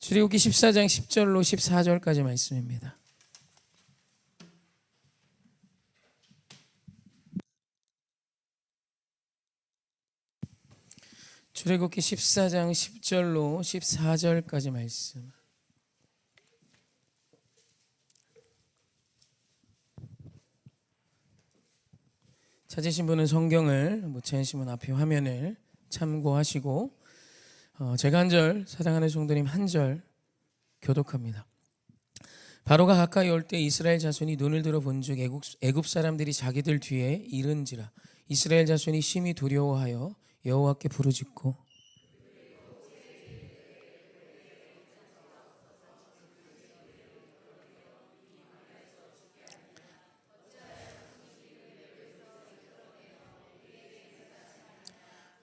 출애굽기 14장 10절로 14절까지 말씀입니다. 출애굽기 14장 10절로 14절까지 말씀. 찾으신 분은 성경을, 못 찾으신 분 앞에 화면을 참고하시고 제가 한 절, 사랑하는 성도님 한 절 교독합니다. 바로가 가까이 올 때 이스라엘 자손이 눈을 들어 본즉 애굽 사람들이 자기들 뒤에 이른지라. 이스라엘 자손이 심히 두려워하여 여호와께 부르짖고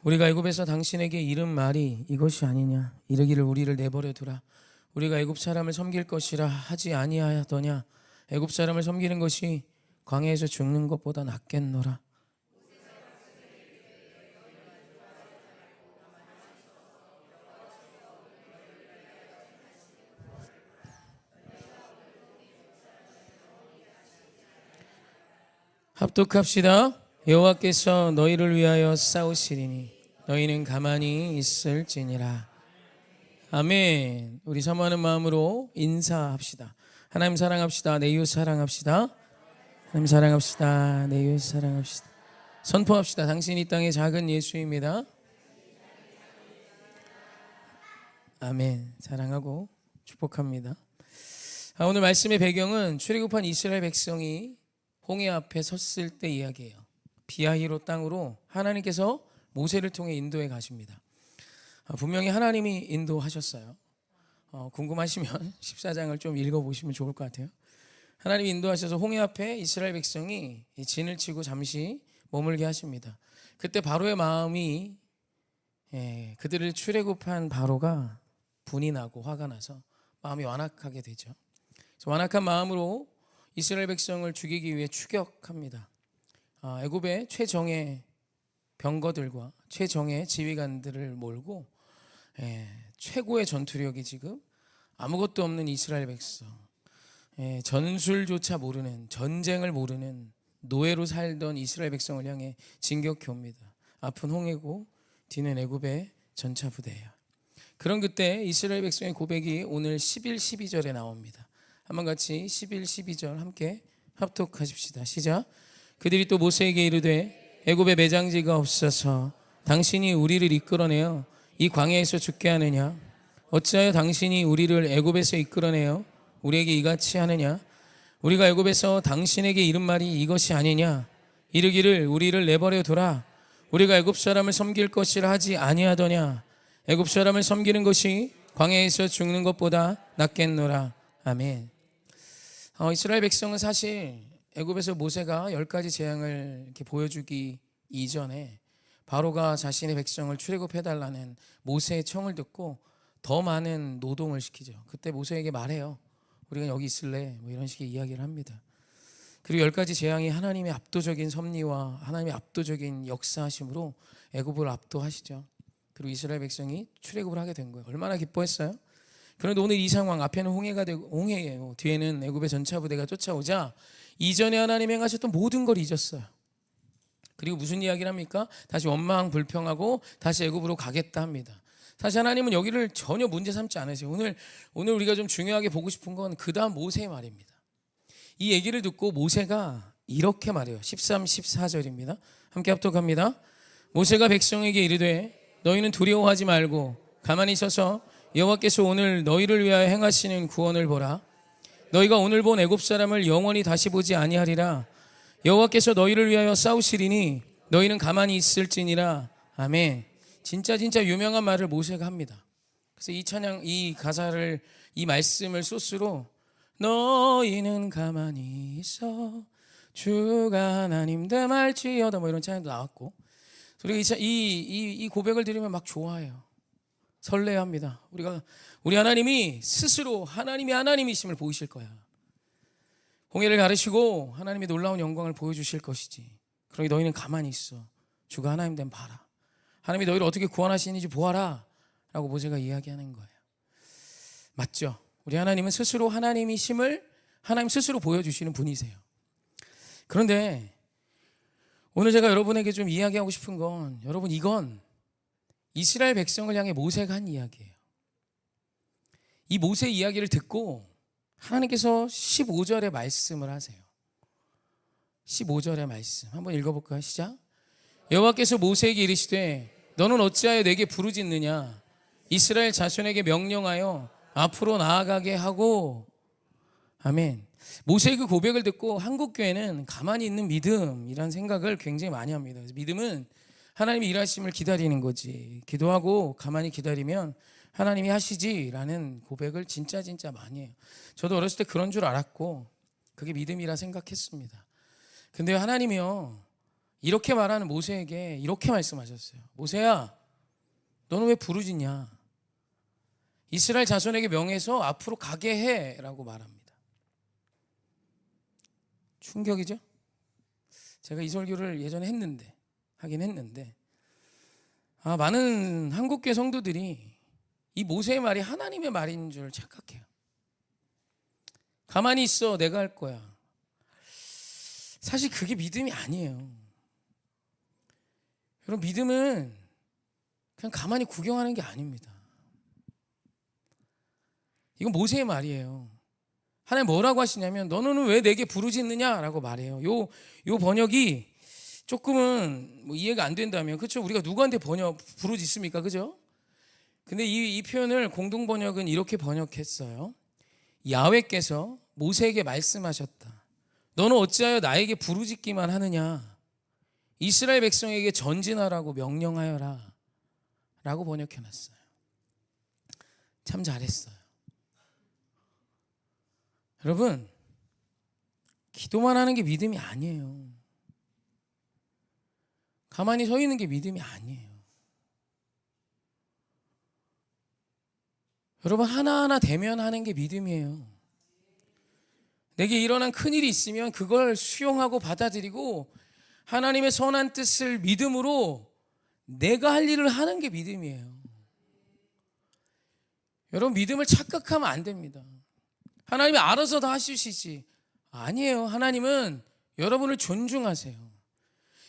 우리가 애굽에서 당신에게 이른 말이 이것이 아니냐. 이르기를 우리를 내버려 두라. 우리가 애굽 사람을 섬길 것이라 하지 아니하더냐. 애굽 사람을 섬기는 것이 광야에서 죽는 것보다 낫겠노라. 합독합시다. 여호와께서 너희를 위하여 싸우시리니 너희는 가만히 있을지니라. 아멘. 우리 사모하는 마음으로 인사합시다. 하나님 사랑합시다. 내 이웃 사랑합시다. 하나님 사랑합시다. 내 이웃 사랑합시다. 선포합시다. 당신이 이 땅의 작은 예수입니다. 아멘. 사랑하고 축복합니다. 오늘 말씀의 배경은 출애굽한 이스라엘 백성이 홍해 앞에 섰을 때 이야기예요. 비하히로 땅으로 하나님께서 모세를 통해 인도해 가십니다. 분명히 하나님이 인도하셨어요. 궁금하시면 14장을 좀 읽어보시면 좋을 것 같아요. 하나님이 인도하셔서 홍해 앞에 이스라엘 백성이 진을 치고 잠시 머물게 하십니다. 그때 바로의 마음이 그들을 출애굽한 바로가 분이 나고 화가 나서 마음이 완악하게 되죠. 그래서 완악한 마음으로 이스라엘 백성을 죽이기 위해 추격합니다. 애굽의 최정예 병거들과 최정예 지휘관들을 몰고 최고의 전투력이 지금 아무것도 없는 이스라엘 백성, 전술조차 모르는, 전쟁을 모르는 노예로 살던 이스라엘 백성을 향해 진격해 옵니다. 앞은 홍해고 뒤는 애굽의 전차 부대예요. 그런 그때 이스라엘 백성의 고백이 오늘 11, 12절에 나옵니다. 한번 같이 11, 12절 함께 합독하십시다. 시작. 그들이 또 모세에게 이르되 애굽에 매장지가 없어서 당신이 우리를 이끌어내어 이 광야에서 죽게 하느냐. 어찌하여 당신이 우리를 애굽에서 이끌어내어 우리에게 이같이 하느냐. 우리가 애굽에서 당신에게 이른 말이 이것이 아니냐. 이르기를 우리를 내버려 두라. 우리가 애굽 사람을 섬길 것이라 하지 아니하더냐. 애굽 사람을 섬기는 것이 광야에서 죽는 것보다 낫겠노라. 아멘. 이스라엘 백성은 사실 애굽에서 모세가 10가지 재앙을 이렇게 보여주기 이전에 바로가 자신의 백성을 출애굽해달라는 모세의 청을 듣고 더 많은 노동을 시키죠. 그때 모세에게 말해요. 우리가 여기 있을래? 뭐 이런 식의 이야기를 합니다. 그리고 10가지 재앙이 하나님의 압도적인 섭리와 하나님의 압도적인 역사하심으로 애굽을 압도하시죠. 그리고 이스라엘 백성이 출애굽을 하게 된 거예요. 얼마나 기뻐했어요? 그런데 오늘 이 상황, 앞에는 홍해가 되고 홍해예요. 뒤에는 애굽의 전차 부대가 쫓아오자 이전에 하나님 행하셨던 모든 걸 잊었어요. 그리고 무슨 이야기를 합니까? 다시 원망 불평하고 다시 애굽으로 가겠다 합니다. 사실 하나님은 여기를 전혀 문제 삼지 않으세요. 오늘 우리가 좀 중요하게 보고 싶은 건 그 다음 모세의 말입니다. 이 얘기를 듣고 모세가 이렇게 말해요. 13, 14절입니다. 함께 합독합니다. 모세가 백성에게 이르되 너희는 두려워하지 말고 가만히 있어서 여호와께서 오늘 너희를 위하여 행하시는 구원을 보라. 너희가 오늘 본 애굽 사람을 영원히 다시 보지 아니하리라. 여호와께서 너희를 위하여 싸우시리니 너희는 가만히 있을지니라. 아멘. 진짜 유명한 말을 모세가 합니다. 그래서 이 찬양, 이 가사를, 이 말씀을 소스로 너희는 가만히 있어 주가 하나님 됨할지어다 뭐 이런 찬양도 나왔고, 그리고 이 고백을 들으면 막 좋아해요. 설레합니다. 우리 하나님이 스스로 하나님이 하나님이심을 보이실 거야. 홍해를 가르시고 하나님의 놀라운 영광을 보여주실 것이지. 그러니 너희는 가만히 있어. 주가 하나님 됨 봐라. 하나님이 너희를 어떻게 구원하시는지 보아라 라고 모세가 이야기하는 거예요. 맞죠? 우리 하나님은 스스로 하나님이심을 하나님 스스로 보여주시는 분이세요. 그런데 오늘 제가 여러분에게 좀 이야기하고 싶은 건, 여러분, 이건 이스라엘 백성을 향해 모세가 한 이야기예요. 이 모세 이야기를 듣고 하나님께서 15절의 말씀을 하세요. 15절의 말씀 한번 읽어볼까요? 시작. 여호와께서 모세에게 이르시되 너는 어찌하여 내게 부르짖느냐? 이스라엘 자손에게 명령하여 앞으로 나아가게 하고. 아멘. 모세의 그 고백을 듣고 한국교회는 가만히 있는 믿음이란 생각을 굉장히 많이 합니다. 그래서 믿음은 하나님의 일하심을 기다리는 거지, 기도하고 가만히 기다리면 하나님이 하시지라는 고백을 진짜 많이 해요. 저도 어렸을 때 그런 줄 알았고 그게 믿음이라 생각했습니다. 근데 하나님이요, 이렇게 말하는 모세에게 이렇게 말씀하셨어요. 모세야, 너는 왜 부르짖냐? 이스라엘 자손에게 명해서 앞으로 가게 해라고 말합니다. 충격이죠? 제가 이 설교를 예전에 하긴 했는데 많은 한국교회 성도들이 이 모세의 말이 하나님의 말인 줄 착각해요. 가만히 있어, 내가 할 거야. 사실 그게 믿음이 아니에요. 여러분, 믿음은 그냥 가만히 구경하는 게 아닙니다. 이건 모세의 말이에요. 하나님 뭐라고 하시냐면 너는 왜 내게 부르짖느냐라고 말해요. 요 번역이 조금은 뭐 이해가 안 된다면, 그렇죠? 우리가 누구한테 부르짖습니까? 그죠? 근데 이 표현을 공동 번역은 이렇게 번역했어요. 야훼께서 모세에게 말씀하셨다. 너는 어찌하여 나에게 부르짖기만 하느냐? 이스라엘 백성에게 전진하라고 명령하여라 라고 번역해놨어요. 참 잘했어요. 여러분, 기도만 하는 게 믿음이 아니에요. 가만히 서 있는 게 믿음이 아니에요. 여러분, 하나하나 대면하는 게 믿음이에요. 내게 일어난 큰일이 있으면 그걸 수용하고 받아들이고 하나님의 선한 뜻을 믿음으로 내가 할 일을 하는 게 믿음이에요. 여러분, 믿음을 착각하면 안 됩니다. 하나님이 알아서 다 하시지. 아니에요. 하나님은 여러분을 존중하세요.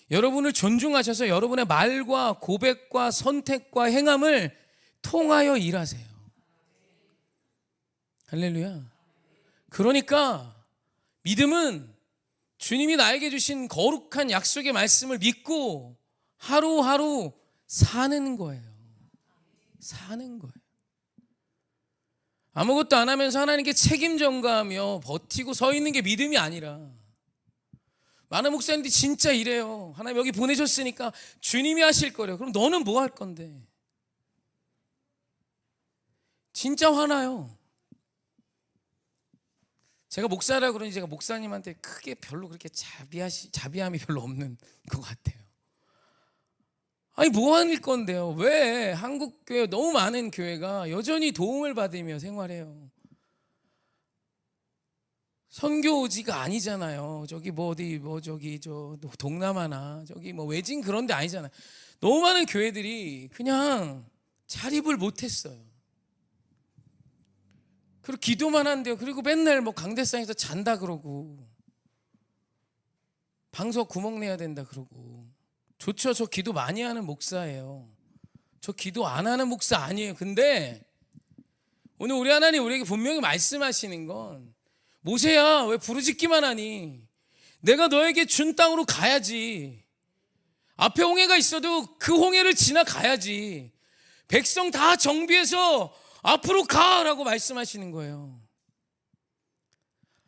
여러분을 존중하셔서 여러분의 말과 고백과 선택과 행함을 통하여 일하세요. 할렐루야. 그러니까 믿음은 주님이 나에게 주신 거룩한 약속의 말씀을 믿고 하루하루 사는 거예요. 사는 거예요. 아무것도 안 하면서 하나님께 책임 전가하며 버티고 서 있는 게 믿음이 아니라, 많은 목사님들이 진짜 이래요. 하나님 여기 보내셨으니까 주님이 하실 거래요. 그럼 너는 뭐 할 건데? 진짜 화나요. 제가 목사라 그러니 제가 목사님한테 크게 별로 그렇게 자비함이 별로 없는 것 같아요. 아니, 뭐 하는 건데요? 왜 한국 교회, 너무 많은 교회가 여전히 도움을 받으며 생활해요? 선교지가 아니잖아요. 저기 저 동남아나 저기 뭐 외진 그런 데 아니잖아요. 너무 많은 교회들이 그냥 자립을 못했어요. 그리고 기도만 한대요. 그리고 맨날 뭐 강대상에서 잔다 그러고 방석 구멍 내야 된다 그러고. 좋죠. 저 기도 많이 하는 목사예요. 저 기도 안 하는 목사 아니에요. 근데 오늘 우리 하나님 우리에게 분명히 말씀하시는 건, 모세야, 왜 부르짖기만 하니? 내가 너에게 준 땅으로 가야지. 앞에 홍해가 있어도 그 홍해를 지나가야지. 백성 다 정비해서 앞으로 가라고 말씀하시는 거예요.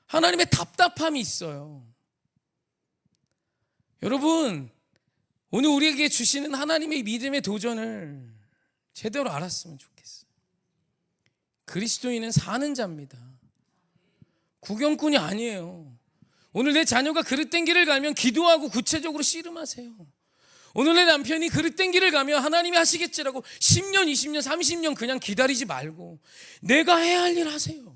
하나님의 답답함이 있어요. 여러분, 오늘 우리에게 주시는 하나님의 믿음의 도전을 제대로 알았으면 좋겠어요. 그리스도인은 사는 자입니다. 구경꾼이 아니에요. 오늘 내 자녀가 그릇된 길을 가면 기도하고 구체적으로 씨름하세요. 오늘 내 남편이 그릇된 길을 가면 하나님이 하시겠지라고 10년, 20년, 30년 그냥 기다리지 말고 내가 해야 할 일 하세요.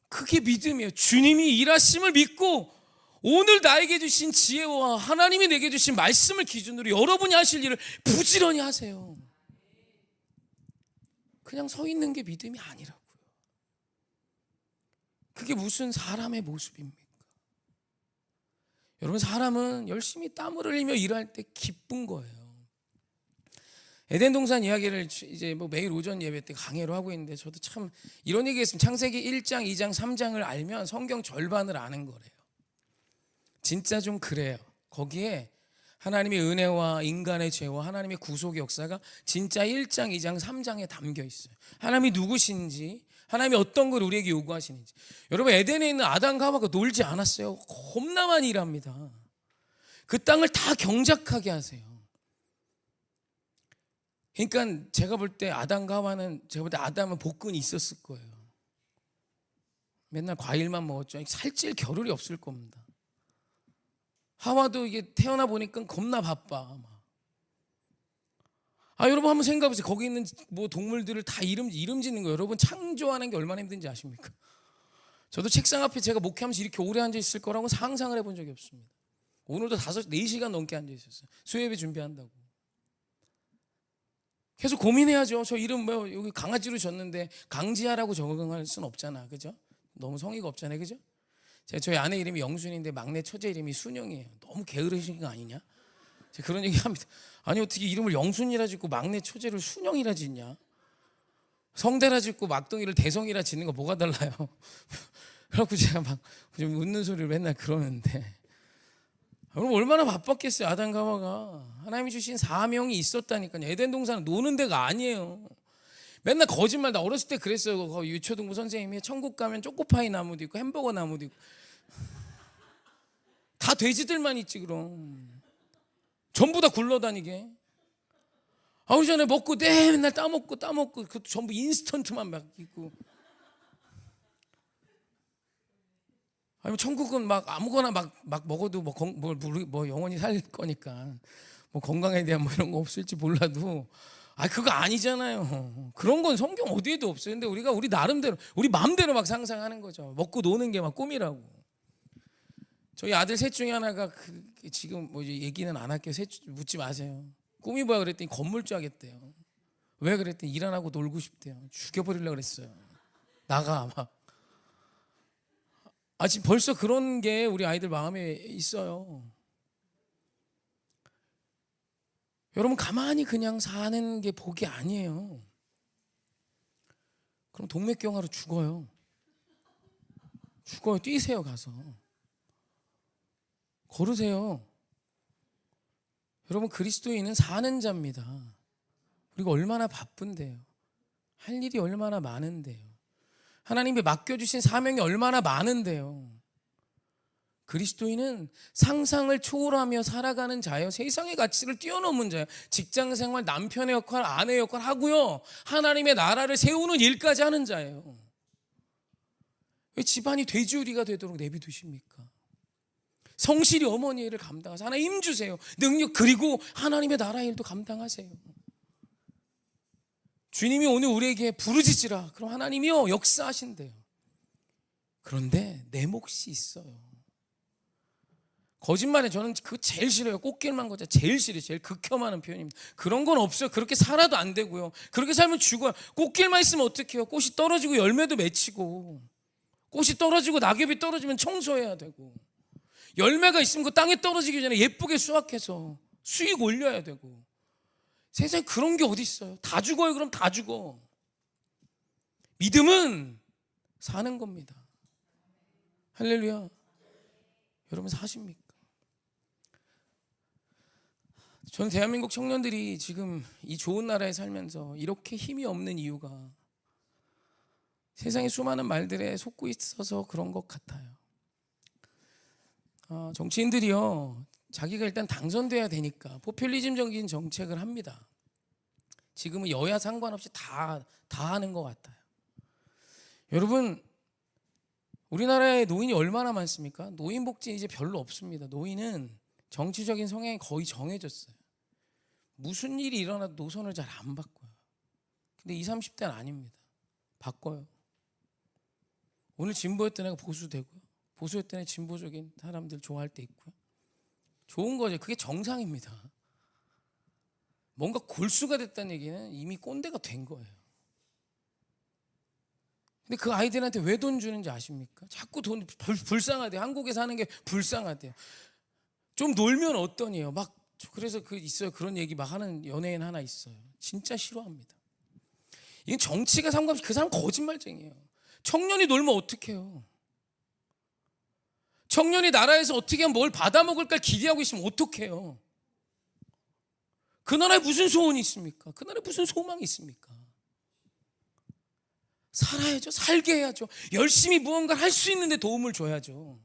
그게 믿음이에요. 주님이 일하심을 믿고 오늘 나에게 주신 지혜와 하나님이 내게 주신 말씀을 기준으로 여러분이 하실 일을 부지런히 하세요. 그냥 서 있는 게 믿음이 아니라고요. 그게 무슨 사람의 모습입니까? 여러분, 사람은 열심히 땀을 흘리며 일할 때 기쁜 거예요. 에덴 동산 이야기를 이제 뭐 매일 오전 예배 때 강해로 하고 있는데, 저도 참 이런 얘기 했으면 창세기 1장, 2장, 3장을 알면 성경 절반을 아는 거래요. 진짜 좀 그래요. 거기에 하나님의 은혜와 인간의 죄와 하나님의 구속의 역사가 진짜 1장, 2장, 3장에 담겨 있어요. 하나님이 누구신지, 하나님이 어떤 걸 우리에게 요구하시는지. 여러분, 에덴에 있는 아담과 하와가 놀지 않았어요. 겁나 많이 일합니다. 그 땅을 다 경작하게 하세요. 그러니까 제가 볼 때 아담은 복근이 있었을 거예요. 맨날 과일만 먹었죠. 살찔 겨를이 없을 겁니다. 하와도 이게 태어나 보니까 겁나 바빠. 여러분 한번 생각해 보세요. 거기 있는 뭐 동물들을 다 이름 짓는 거, 여러분 창조하는 게 얼마나 힘든지 아십니까? 저도 책상 앞에 제가 목회하면서 이렇게 오래 앉아 있을 거라고 상상을 해본 적이 없습니다. 오늘도 4시간 넘게 앉아 있었어요. 수요예배 준비한다고. 계속 고민해야죠. 저 이름 뭐 여기 강아지로 졌는데 강지아라고 적응할 수는 없잖아, 그죠? 너무 성의가 없잖아요, 그죠? 저희 아내 이름이 영순인데 막내 처제 이름이 순영이에요. 너무 게으르신 거 아니냐? 제가 그런 얘기 합니다. 아니, 어떻게 이름을 영순이라 짓고 막내 처제를 순영이라 짓냐? 성대라 짓고 막둥이를 대성이라 짓는 거 뭐가 달라요? 그래갖고 제가 막 좀 웃는 소리를 맨날 그러는데, 여러분 얼마나 바빴겠어요. 아담과 하와가 하나님이 주신 사명이 있었다니까요. 에덴 동산은 노는 데가 아니에요. 맨날 거짓말. 나 어렸을 때 그랬어요. 거기 유초등부 선생님이 천국 가면 초코파이 나무도 있고 햄버거 나무도 있고 다 돼지들만 있지. 그럼 전부 다 굴러다니게. 아우 전에 먹고 맨날 따먹고 그것도 전부 인스턴트만 막 있고. 아니면 천국은 막 아무거나 막 먹어도 뭐 영원히 살 거니까 뭐 건강에 대한 뭐 이런 거 없을지 몰라도, 그거 아니잖아요. 그런 건 성경 어디에도 없어요. 근데 우리가 우리 나름대로 우리 마음대로 막 상상하는 거죠. 먹고 노는 게 막 꿈이라고. 저희 아들 셋 중에 하나가 지금 뭐 얘기는 안 할게요. 묻지 마세요. 꿈이 뭐야 그랬더니 건물주 하겠대요. 왜 그랬더니 일 안 하고 놀고 싶대요. 죽여버리려고 그랬어요. 나가 막. 지금 벌써 그런 게 우리 아이들 마음에 있어요. 여러분, 가만히 그냥 사는 게 복이 아니에요. 그럼 동맥경화로 죽어요. 뛰세요. 가서 걸으세요. 여러분, 그리스도인은 사는 자입니다. 우리가 얼마나 바쁜데요. 할 일이 얼마나 많은데요. 하나님이 맡겨주신 사명이 얼마나 많은데요. 그리스도인은 상상을 초월하며 살아가는 자예요. 세상의 가치를 뛰어넘은 자예요. 직장생활, 남편의 역할, 아내의 역할 하고요, 하나님의 나라를 세우는 일까지 하는 자예요. 왜 집안이 돼지우리가 되도록 내비두십니까? 성실히 어머니 일을 감당하세요. 하나님 힘 주세요. 능력, 그리고 하나님의 나라 일도 감당하세요. 주님이 오늘 우리에게 부르짖으라. 그럼 하나님이요 역사하신대요. 그런데 내 몫이 있어요. 거짓말에 저는 그거 제일 싫어요. 꽃길만 걷자 제일 싫어요. 제일 극혐하는 표현입니다. 그런 건 없어요. 그렇게 살아도 안 되고요. 그렇게 살면 죽어요. 꽃길만 있으면 어떡해요? 꽃이 떨어지고 열매도 맺히고, 꽃이 떨어지고 낙엽이 떨어지면 청소해야 되고, 열매가 있으면 그 땅에 떨어지기 전에 예쁘게 수확해서 수익 올려야 되고. 세상에 그런 게 어디 있어요? 다 죽어요. 그럼 다 죽어. 믿음은 사는 겁니다. 할렐루야. 여러분 사십니까? 저는 대한민국 청년들이 지금 이 좋은 나라에 살면서 이렇게 힘이 없는 이유가 세상의 수많은 말들에 속고 있어서 그런 것 같아요. 정치인들이요, 자기가 일단 당선돼야 되니까 포퓰리즘적인 정책을 합니다. 지금은 여야 상관없이 다 하는 것 같아요. 여러분, 우리나라에 노인이 얼마나 많습니까? 노인 복지 이제 별로 없습니다. 노인은 정치적인 성향이 거의 정해졌어요. 무슨 일이 일어나도 노선을 잘 안 바꿔요. 근데 20, 30대는 아닙니다. 바꿔요. 오늘 진보였던 애가 보수되고요, 보수였던 애 진보적인 사람들 좋아할 때 있고요. 좋은 거죠. 그게 정상입니다. 뭔가 골수가 됐다는 얘기는 이미 꼰대가 된 거예요. 근데 그 아이들한테 왜 돈 주는지 아십니까? 자꾸 돈 불쌍하대요. 한국에 사는 게 불쌍하대요. 좀 놀면 어떠니요? 막 그래서 있어요. 그런 얘기 막 하는 연예인 하나 있어요. 진짜 싫어합니다. 이건 정치가 상관없이 그 사람 거짓말쟁이에요. 청년이 놀면 어떡해요? 청년이 나라에서 어떻게 하면 뭘 받아먹을까 기대하고 있으면 어떡해요? 그 나라에 무슨 소원이 있습니까? 그 나라에 무슨 소망이 있습니까? 살아야죠. 살게 해야죠. 열심히 무언가를 할 수 있는데 도움을 줘야죠.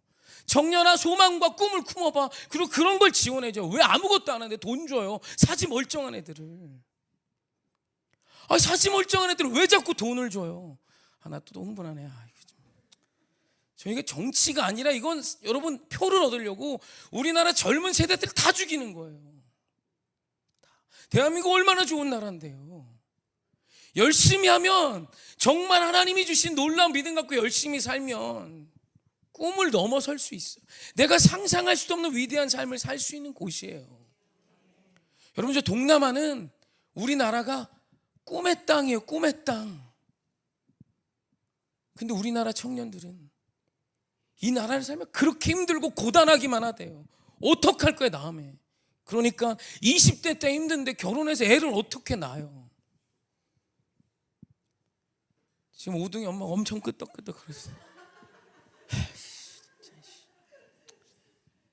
청년아, 소망과 꿈을 품어봐. 그리고 그런 걸 지원해줘. 왜 아무것도 안 하는데 돈 줘요? 사지 멀쩡한 애들을. 사지 멀쩡한 애들을 왜 자꾸 돈을 줘요? 나 또 흥분하네. 저희가 정치가 아니라 이건 여러분 표를 얻으려고 우리나라 젊은 세대들을 다 죽이는 거예요. 대한민국 얼마나 좋은 나라인데요. 열심히 하면 정말 하나님이 주신 놀라운 믿음 갖고 열심히 살면 꿈을 넘어설 수 있어요. 내가 상상할 수도 없는 위대한 삶을 살 수 있는 곳이에요. 여러분, 저 동남아는 우리나라가 꿈의 땅이에요. 꿈의 땅. 근데 우리나라 청년들은 이 나라를 살면 그렇게 힘들고 고단하기만 하대요. 어떡할 거야 다음에. 그러니까 20대 때 힘든데 결혼해서 애를 어떻게 낳아요? 지금 오둥이 엄마가 엄청 끄떡끄떡 그랬어요.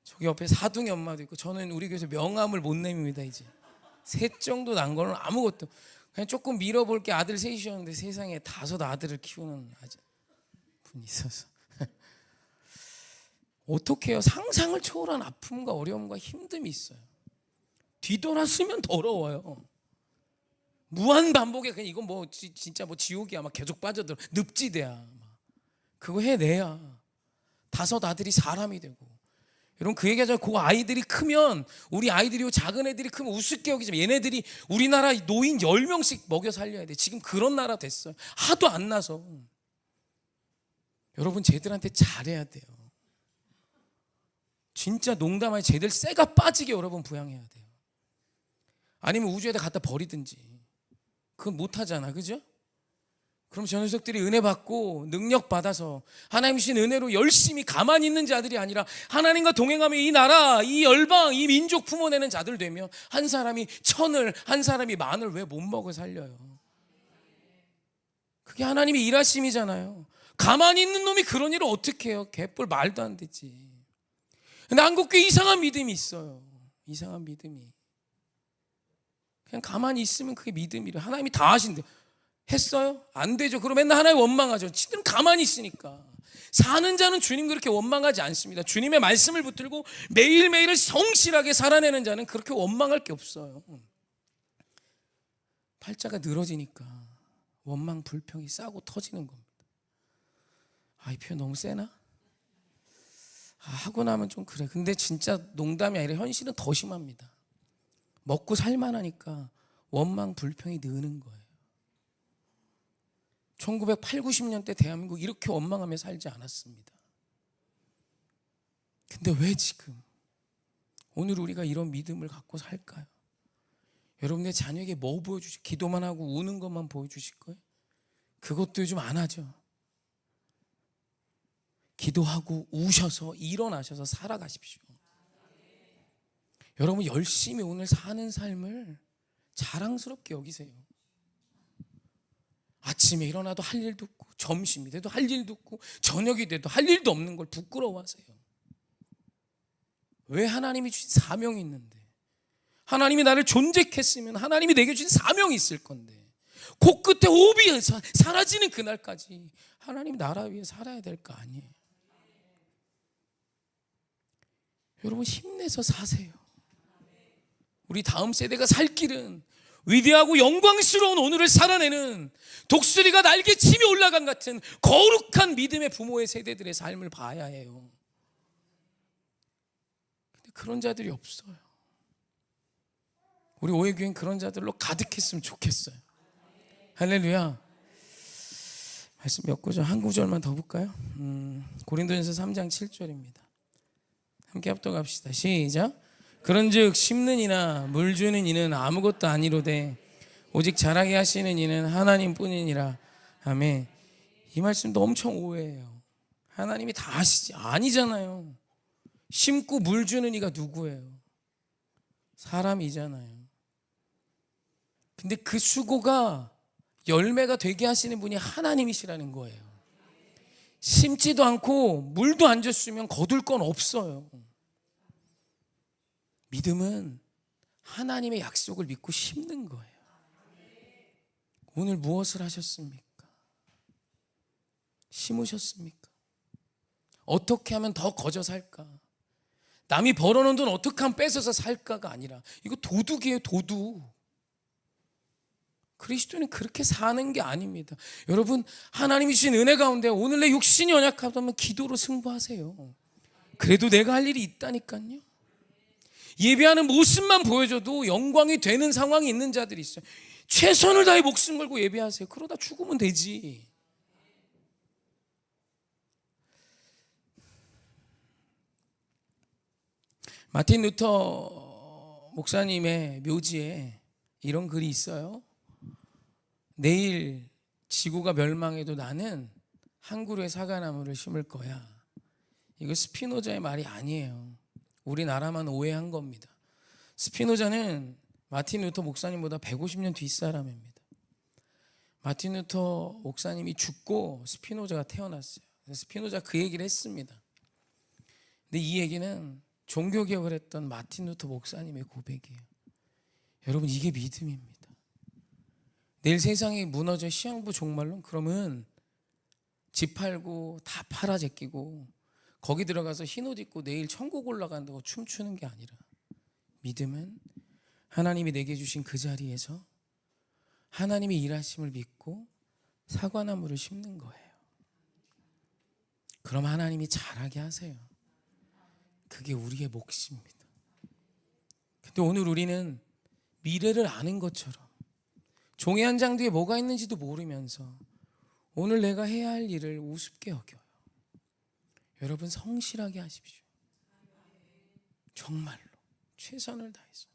저기 옆에 사둥이 엄마도 있고, 저는 우리 교회에서 명함을 못 내밉니다. 이제 셋 정도 난 거는 아무것도, 그냥 조금 밀어볼게. 아들 셋이었는데 세상에 5 아들을 키우는 분이 있어서 어떻게 해요? 상상을 초월한 아픔과 어려움과 힘듦이 있어요. 뒤돌아서면 더러워요. 무한 반복에 그냥 이건 뭐 진짜 뭐 지옥이야. 막 계속 빠져들어. 늪지대야. 그거 해내야 5 아들이 사람이 되고. 여러분, 그 얘기하잖아요. 그 아이들이 크면, 우리 아이들이, 작은 애들이 크면 우습게 여기지만 얘네들이 우리나라 노인 10명씩 먹여 살려야 돼. 지금 그런 나라 됐어요. 하도 안 나서. 여러분, 쟤들한테 잘해야 돼요. 진짜 농담 아니, 쟤들 쇠가 빠지게 여러분 부양해야 돼요. 아니면 우주에다 갖다 버리든지. 그건 못하잖아, 그죠? 그럼 저 녀석들이 은혜 받고 능력 받아서 하나님 주신 은혜로 열심히 가만히 있는 자들이 아니라 하나님과 동행하며 이 나라, 이 열방, 이 민족 품어내는 자들 되면, 한 사람이 1000을, 한 사람이 10,000을 왜 못 먹어 살려요? 그게 하나님의 일하심이잖아요. 가만히 있는 놈이 그런 일을 어떻게 해요? 개뿔 말도 안 되지. 근데 한국교회 이상한 믿음이 있어요. 이상한 믿음이. 그냥 가만히 있으면 그게 믿음이래. 하나님이 다 하신대. 했어요? 안 되죠. 그럼 맨날 하나님 원망하죠. 지들은 가만히 있으니까. 사는 자는 주님 그렇게 원망하지 않습니다. 주님의 말씀을 붙들고 매일매일을 성실하게 살아내는 자는 그렇게 원망할 게 없어요. 팔자가 늘어지니까 원망, 불평이 싸고 터지는 겁니다. 이 표현 너무 세나? 하고 나면 좀 그래. 근데 진짜 농담이 아니라 현실은 더 심합니다. 먹고 살만하니까 원망, 불평이 느는 거예요. 1980, 90년대 대한민국 이렇게 원망하며 살지 않았습니다. 근데 왜 지금 오늘 우리가 이런 믿음을 갖고 살까요? 여러분의 자녀에게 뭐 보여주실, 기도만 하고 우는 것만 보여주실 거예요? 그것도 요즘 안 하죠. 기도하고 우셔서 일어나셔서 살아가십시오. 여러분, 열심히 오늘 사는 삶을 자랑스럽게 여기세요. 아침에 일어나도 할 일도 없고, 점심이 돼도 할 일도 없고, 저녁이 돼도 할 일도 없는 걸 부끄러워하세요. 왜? 하나님이 주신 사명이 있는데, 하나님이 나를 존재케 했으면 하나님이 내게 주신 사명이 있을 건데, 코끝에 호흡이 사라지는 그날까지 하나님 나라 위에 살아야 될 거 아니에요. 여러분, 힘내서 사세요. 우리 다음 세대가 살 길은 위대하고 영광스러운 오늘을 살아내는 독수리가 날개 치며 올라간 같은 거룩한 믿음의 부모의 세대들의 삶을 봐야 해요. 근데 그런 자들이 없어요. 우리 오해교회는 그런 자들로 가득했으면 좋겠어요. 할렐루야. 말씀 몇 구절, 한 구절만 더 볼까요? 고린도전서 3장 7절입니다. 함께 합독합시다. 시작. 그런즉 심는 이나 물 주는 이는 아무것도 아니로되 오직 자라게 하시는 이는 하나님뿐이니라. 아멘. 이 말씀도 엄청 오해해요. 하나님이 다 아시지? 아니잖아요. 심고 물 주는 이가 누구예요? 사람이잖아요. 근데 그 수고가 열매가 되게 하시는 분이 하나님이시라는 거예요. 심지도 않고 물도 안 줬으면 거둘 건 없어요. 믿음은 하나님의 약속을 믿고 심는 거예요. 오늘 무엇을 하셨습니까? 심으셨습니까? 어떻게 하면 더 거저 살까? 남이 벌어놓은 돈 어떻게 하면 뺏어서 살까가 아니라 이거 도둑이에요, 도둑. 그리스도는 그렇게 사는 게 아닙니다. 여러분, 하나님이 주신 은혜 가운데 오늘 내 육신이 연약하다면 기도로 승부하세요. 그래도 내가 할 일이 있다니까요. 예배하는 모습만 보여줘도 영광이 되는 상황이 있는 자들이 있어요. 최선을 다해 목숨 걸고 예배하세요. 그러다 죽으면 되지. 마틴 루터 목사님의 묘지에 이런 글이 있어요. 내일 지구가 멸망해도 나는 한 그루의 사과나무를 심을 거야. 이거 스피노자의 말이 아니에요. 우리나라만 오해한 겁니다. 스피노자는 마틴 루터 목사님보다 150년 뒷사람입니다. 마틴 루터 목사님이 죽고 스피노자가 태어났어요. 스피노자 그 얘기를 했습니다. 근데 이 얘기는 종교개혁을 했던 마틴 루터 목사님의 고백이에요. 여러분, 이게 믿음입니다. 내일 세상이 무너져 시한부 종말론, 그러면 집 팔고 다 팔아 제끼고 거기 들어가서 흰 옷 입고 내일 천국 올라간다고 춤추는 게 아니라, 믿음은 하나님이 내게 주신 그 자리에서 하나님의 일하심을 믿고 사과나무를 심는 거예요. 그럼 하나님이 잘하게 하세요. 그게 우리의 몫입니다. 근데 오늘 우리는 미래를 아는 것처럼 종이 한 장 뒤에 뭐가 있는지도 모르면서 오늘 내가 해야 할 일을 우습게 여겨요. 여러분, 성실하게 하십시오. 정말로 최선을 다해서.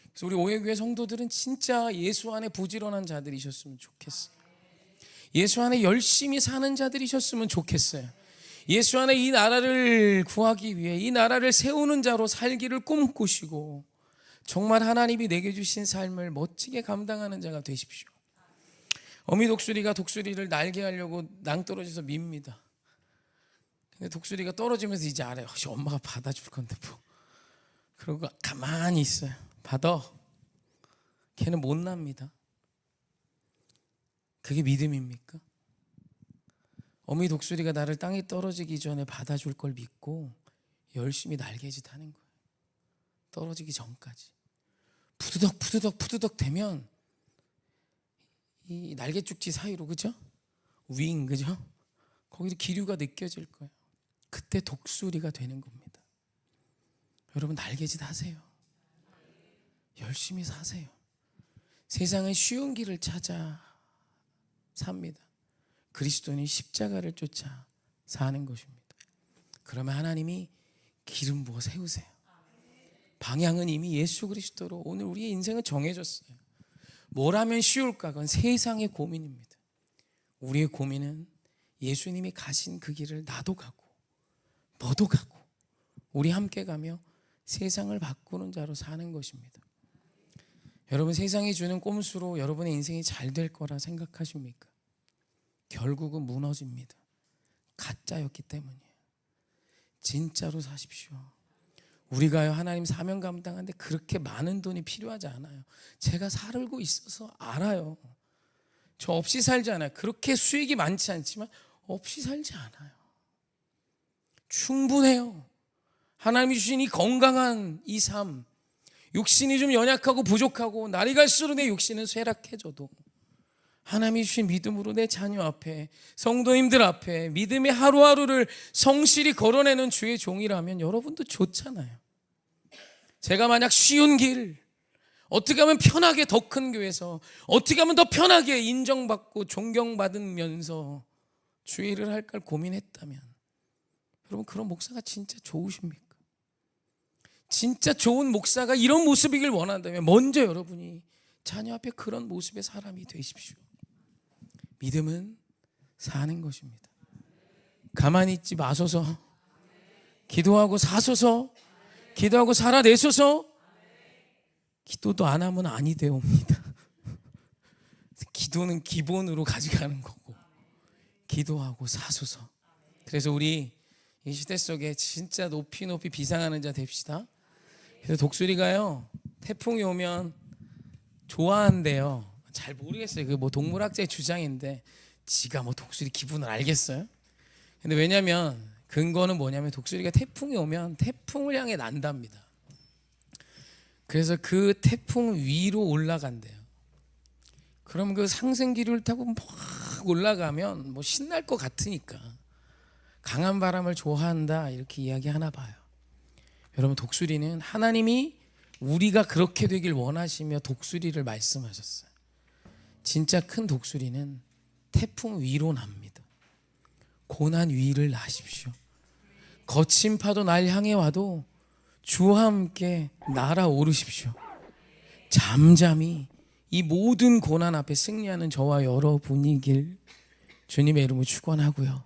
그래서 우리 오해교회 성도들은 진짜 예수 안에 부지런한 자들이셨으면 좋겠어요. 예수 안에 열심히 사는 자들이셨으면 좋겠어요. 예수 안에 이 나라를 구하기 위해 이 나라를 세우는 자로 살기를 꿈꾸시고 정말 하나님이 내게 주신 삶을 멋지게 감당하는 자가 되십시오. 어미 독수리가 독수리를 날게 하려고 낭떠러져서 밉니다. 근데 독수리가 떨어지면서 이제 알아요. 엄마가 받아줄 건데 뭐. 그러고 가만히 있어요. 받아. 걔는 못 납니다. 그게 믿음입니까? 어미 독수리가 나를 땅에 떨어지기 전에 받아줄 걸 믿고 열심히 날개짓 하는 거예요. 떨어지기 전까지. 푸드덕 푸드덕 푸드덕 되면 이 날개죽지 사이로, 그죠? 윙, 그죠? 거기서 기류가 느껴질 거예요. 그때 독수리가 되는 겁니다. 여러분, 날개짓 하세요. 열심히 사세요. 세상은 쉬운 길을 찾아 삽니다. 그리스도는 십자가를 쫓아 사는 것입니다. 그러면 하나님이 기름 부어 세우세요. 방향은 이미 예수 그리스도로 오늘 우리의 인생은 정해졌어요. 뭘 하면 쉬울까? 그건 세상의 고민입니다. 우리의 고민은 예수님이 가신 그 길을 나도 가고 너도 가고 우리 함께 가며 세상을 바꾸는 자로 사는 것입니다. 여러분, 세상이 주는 꼼수로 여러분의 인생이 잘 될 거라 생각하십니까? 결국은 무너집니다. 가짜였기 때문이에요. 진짜로 사십시오. 우리가요, 하나님 사명 감당하는데 그렇게 많은 돈이 필요하지 않아요. 제가 살고 있어서 알아요. 저 없이 살지 않아요. 그렇게 수익이 많지 않지만 없이 살지 않아요. 충분해요. 하나님이 주신 이 건강한 이 삶, 육신이 좀 연약하고 부족하고 날이 갈수록 내 육신은 쇠락해져도 하나님이 주신 믿음으로 내 자녀 앞에, 성도님들 앞에 믿음의 하루하루를 성실히 걸어내는 주의 종이라면 여러분도 좋잖아요. 제가 만약 쉬운 길, 어떻게 하면 편하게 더 큰 교회에서 어떻게 하면 더 편하게 인정받고 존경받으면서 주의 일을 할까 고민했다면, 여러분, 그런 목사가 진짜 좋으십니까? 진짜 좋은 목사가 이런 모습이길 원한다면 먼저 여러분이 자녀 앞에 그런 모습의 사람이 되십시오. 믿음은 사는 것입니다. 가만히 있지 마소서. 기도하고 사소서. 기도하고 살아내소서. 기도도 안 하면 아니 되옵니다. 기도는 기본으로 가져가는 거고, 기도하고 사소서. 그래서 우리 이 시대 속에 진짜 높이 높이 비상하는 자 됩시다. 그래서 독수리가요, 태풍이 오면 좋아한대요. 잘 모르겠어요. 그 뭐 동물학자의 주장인데 지가 뭐 독수리 기분을 알겠어요? 근데 왜냐면 근거는 뭐냐면 독수리가 태풍이 오면 태풍을 향해 난답니다. 그래서 그 태풍 위로 올라간대요. 그럼 그 상승기류를 타고 막 올라가면 뭐 신날 것 같으니까 강한 바람을 좋아한다 이렇게 이야기하나 봐요. 여러분, 독수리는 하나님이 우리가 그렇게 되길 원하시며 독수리를 말씀하셨어요. 진짜 큰 독수리는 태풍 위로 납니다. 고난 위를 나십시오. 거친 파도 날 향해 와도 주와 함께 날아오르십시오. 잠잠히 이 모든 고난 앞에 승리하는 저와 여러분이길 주님의 이름으로 축원하고요.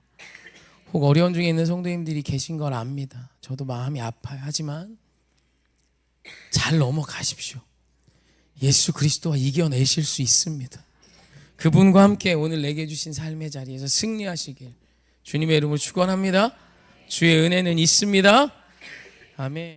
혹 어려운 중에 있는 성도님들이 계신 걸 압니다. 저도 마음이 아파요. 하지만 잘 넘어가십시오. 예수 그리스도와 이겨내실 수 있습니다. 그분과 함께 오늘 내게 주신 삶의 자리에서 승리하시길 주님의 이름으로 축원합니다. 주의 은혜는 있습니다. 아멘.